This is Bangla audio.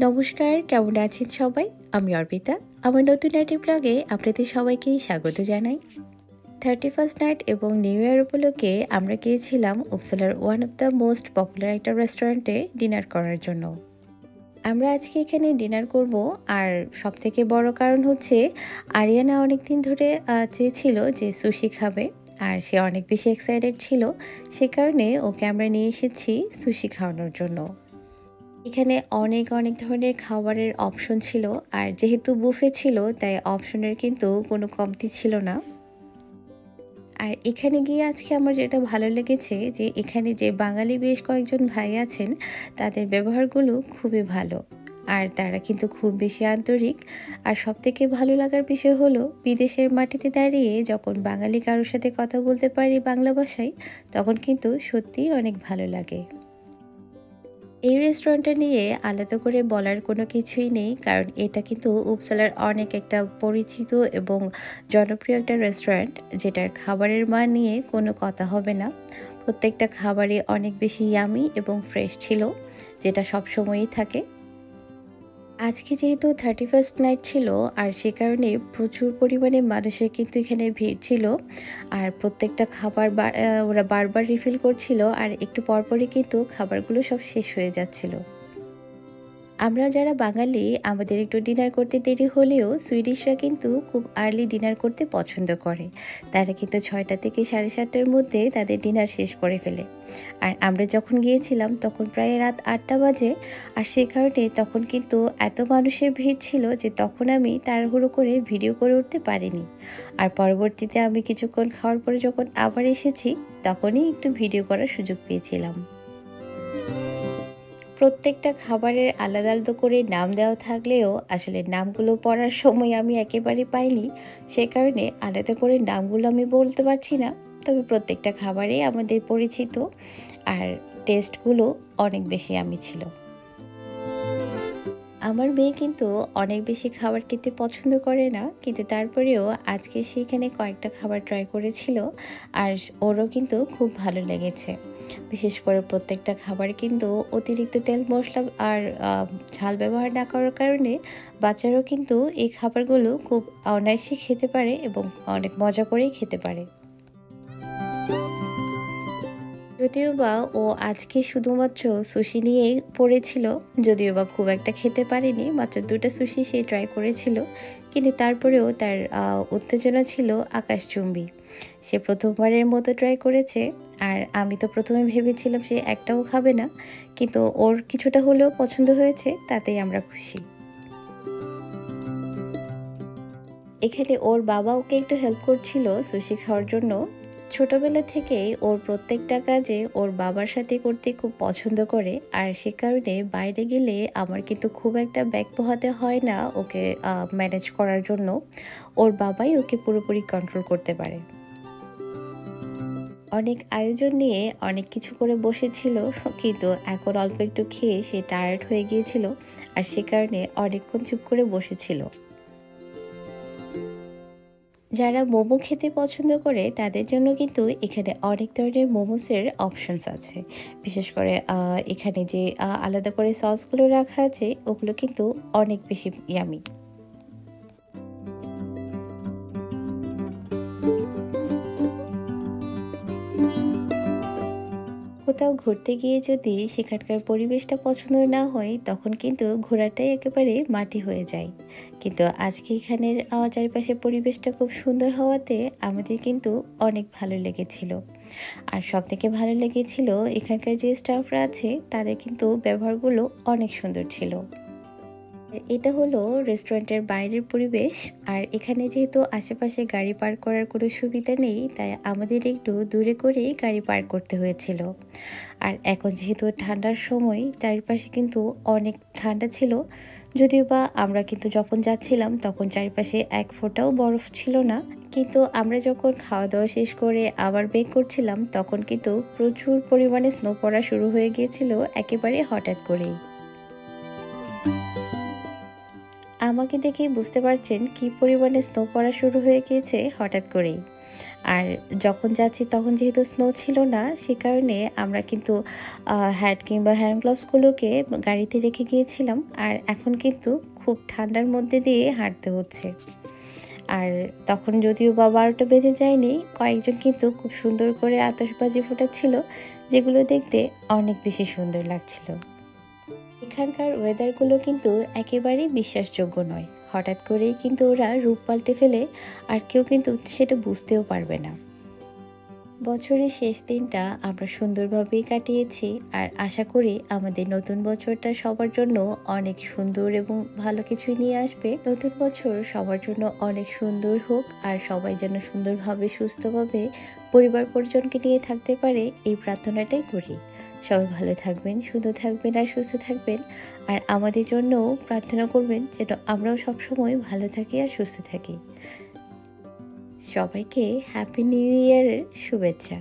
নমস্কার, কেমন আছেন সবাই? আমি অর্পিতা। আমার নতুন একটি ব্লগে আপনাদের সবাইকেই স্বাগত জানাই। 31st নাইট এবং নিউ ইয়ার উপলক্ষে আমরা গিয়েছিলাম উপসালার one of the most popular একটা রেস্টুরেন্টে ডিনার করার জন্য। আমরা আজকে এখানে ডিনার করব, আর সবথেকে বড় কারণ হচ্ছে আরিয়ানা অনেকদিন ধরে চেয়েছিল যে সুশি খাবে, আর সে অনেক বেশি এক্সাইটেড ছিল। সে কারণে ওকে আমরা নিয়ে এসেছি সুশি খাওয়ানোর জন্য। এখানে অনেক ধরনের খাবারের অপশন ছিল, আর যেহেতু বুফে ছিল তাই অপশনের কিন্তু কোনো কমতি ছিল না। আর এখানে গিয়ে আজকে আমার যেটা ভালো লেগেছে যে এখানে যে বাঙালি বেশ কয়েকজন ভাই আছেন, তাদের ব্যবহারগুলো খুবই ভালো, আর তারা কিন্তু খুব বেশি আন্তরিক। আর সবথেকে ভালো লাগার বিষয় হলো বিদেশের মাটিতে দাঁড়িয়ে যখন বাঙালি কারোর সাথে কথা বলতে পারি বাংলা ভাষায়, তখন কিন্তু সত্যিই অনেক ভালো লাগে। এই রেস্টুরেন্টটা নিয়ে আলাদা করে বলার কোনো কিছুই নেই, কারণ এটা কিন্তু উপসালার অনেক একটা পরিচিত এবং জনপ্রিয় একটা রেস্টুরেন্ট, যেটার খাবারের মান নিয়ে কোনো কথা হবে না। প্রত্যেকটা খাবারই অনেক বেশি ইয়ামি এবং ফ্রেশ ছিল, যেটা সবসময়ই থাকে। আজকে যেহেতু 31st নাইট ছিল, আর সে কারণে প্রচুর পরিমাণে মানুষের কিন্তু এখানে ভিড় ছিল। আর প্রত্যেকটা খাবার ওরা বারবার রিফিল করছিল, আর একটু পরপরই কিন্তু খাবারগুলো সব শেষ হয়ে যাচ্ছিল। আমরা যারা বাঙালি, আমাদের একটু ডিনার করতে দেরি হলেও সুইডিশরা কিন্তু খুব আর্লি ডিনার করতে পছন্দ করে। তারা কিন্তু 6টা থেকে 7:30টার মধ্যে তাদের ডিনার শেষ করে ফেলে। আর আমরা যখন গিয়েছিলাম তখন প্রায় রাত 8টা বাজে, আর সে কারণে তখন কিন্তু এত মানুষের ভিড় ছিল যে তখন আমি তাড়াহুড়ো করে ভিডিও করে উঠতে পারিনি। আর পরবর্তীতে আমি কিছুক্ষণ খাওয়ার পরে যখন আবার এসেছি, তখনই একটু ভিডিও করার সুযোগ পেয়েছিলাম। প্রত্যেকটা খাবারের আলাদা আলাদা করে নাম দেওয়া থাকলেও আসলে নামগুলো পড়ার সময় আমি একেবারে পাইনি, সে কারণে আলাদা করে নামগুলো আমি বলতে পারছি না। তবে প্রত্যেকটা খাবারই আমাদের পরিচিত, আর টেস্টগুলো অনেক বেশি আমি ছিল। আমার মেয়ে কিন্তু অনেক বেশি খাবার খেতে পছন্দ করে না, কিন্তু তারপরেও আজকে সেখানে কয়েকটা খাবার ট্রাই করেছিল, আর ওরও কিন্তু খুব ভালো লেগেছে। বিশেষ করে প্রত্যেকটা খাবার কিন্তু অতিরিক্ত তেল মশলা আর ঝাল ব্যবহার না করার কারণে বাচ্চারাও কিন্তু এই খাবারগুলো খুব অনায়াসে খেতে পারে এবং অনেক মজা করেই খেতে পারে। যদিও বা ও আজকে শুধুমাত্র সুশি নিয়েই পড়েছিল, যদিও বা খুব একটা খেতে পারেনি, মাত্র 2টা সুশি সে ট্রাই করেছিল, কিন্তু তারপরেও তার উত্তেজনা ছিল আকাশচুম্বী। সে প্রথমবারের মতো ট্রাই করেছে, আর আমি তো প্রথমে ভেবেছিলাম সে একটাও খাবে না, কিন্তু ওর কিছুটা হলেও পছন্দ হয়েছে, তাতেই আমরা খুশি। এখানে ওর বাবা ওকে একটু হেল্প করছিল সুশি খাওয়ার জন্য। ছোটবেলা থেকেই ওর প্রত্যেকটা কাজে ওর বাবার সাথে করতে খুব পছন্দ করে, আর সে কারণে বাইরে গেলে আমার কিন্তু খুব একটা ব্যাগ পোহাতে হয় না ওকে ম্যানেজ করার জন্য। ওর বাবাই ওকে পুরোপুরি কন্ট্রোল করতে পারে। অনেক আয়োজন নিয়ে অনেক কিছু করে বসেছিল, কিন্তু এখন অল্প একটু খেয়ে সে টায়ার্ড হয়ে গিয়েছিল, আর সে কারণে অনেকক্ষণ চুপ করে বসেছিল। যারা মোমো খেতে পছন্দ করে তাদের জন্য কিন্তু এখানে অনেক ধরনের মোমোসের অপশনস আছে। বিশেষ করে এখানে যে আলাদা করে সসগুলো রাখা আছে, ওগুলো কিন্তু অনেক বেশি ইয়ামি। কোথাও ঘুরতে গিয়ে যদি সেখানকার পরিবেশটা পছন্দ না হয়, তখন কিন্তু ঘোরাটাই একেবারে মাটি হয়ে যায়। কিন্তু আজকে এখানের চারিপাশের পরিবেশটা খুব সুন্দর হওয়াতে আমাদের কিন্তু অনেক ভালো লেগেছিল। আর সবথেকে ভালো লেগেছিল এখানকার যে স্টাফরা আছে, তাদের কিন্তু ব্যবহারগুলো অনেক সুন্দর ছিল। এটা হলো রেস্টুরেন্টের বাইরের পরিবেশ, আর এখানে যেহেতু আশেপাশে গাড়ি পার্ক করার কোনো সুবিধা নেই, তাই আমাদের একটু দূরে করেই গাড়ি পার্ক করতে হয়েছিল। আর এখন যেহেতু ঠান্ডার সময়, চারিপাশে কিন্তু অনেক ঠান্ডা ছিল, যদিও বা আমরা কিন্তু যখন যাচ্ছিলাম তখন চারিপাশে এক ফোঁটাও বরফ ছিল না। কিন্তু আমরা যখন খাওয়া দাওয়া শেষ করে আবার বেক করছিলাম, তখন কিন্তু প্রচুর পরিমাণে স্নো পড়া শুরু হয়ে গিয়েছিল একেবারে হঠাৎ করেই। আমাকে দেখেই বুঝতে পারছেন কি পরিমাণে স্নো পড়া শুরু হয়ে গিয়েছে হঠাৎ করেই। আর যখন যাচ্ছি তখন যেহেতু স্নো ছিল না, সে কারণে আমরা কিন্তু হ্যাট কিংবা হ্যান্ড গ্লাভসগুলোকে গাড়িতে রেখে গিয়েছিলাম। আর এখন কিন্তু খুব ঠান্ডার মধ্যে দিয়ে হাঁটতে হচ্ছে। আর তখন যদিও বা 12টা বেজে যায়নি, কয়েকজন কিন্তু খুব সুন্দর করে আতশবাজি ফোটাচ্ছিল, যেগুলো দেখতে অনেক বেশি সুন্দর লাগছিল। এখানকার ওয়েদারগুলো কিন্তু একেবারেই বিশ্বাসযোগ্য নয়। হঠাৎ করেই কিন্তু ওরা রূপ পাল্টে ফেলে, আর কেউ কিন্তু সেটা বুঝতেও পারবে না। বছরের শেষ দিনটা আমরা সুন্দরভাবেই কাটিয়েছি, আর আশা করি আমাদের নতুন বছরটা সবার জন্য অনেক সুন্দর এবং ভালো কিছুই নিয়ে আসবে। নতুন বছর সবার জন্য অনেক সুন্দর হোক, আর সবাই যেন সুন্দরভাবে সুস্থভাবে পরিবার পরিজনকে নিয়ে থাকতে পারে, এই প্রার্থনাটাই করি। সবাই ভালো থাকবেন, সুন্দর থাকবেন আর সুস্থ থাকবেন। আর আমাদের জন্যও প্রার্থনা করবেন যেন আমরাও সবসময় ভালো থাকি আর সুস্থ থাকি। সবাইকে হ্যাপি নিউ ইয়ারের শুভেচ্ছা।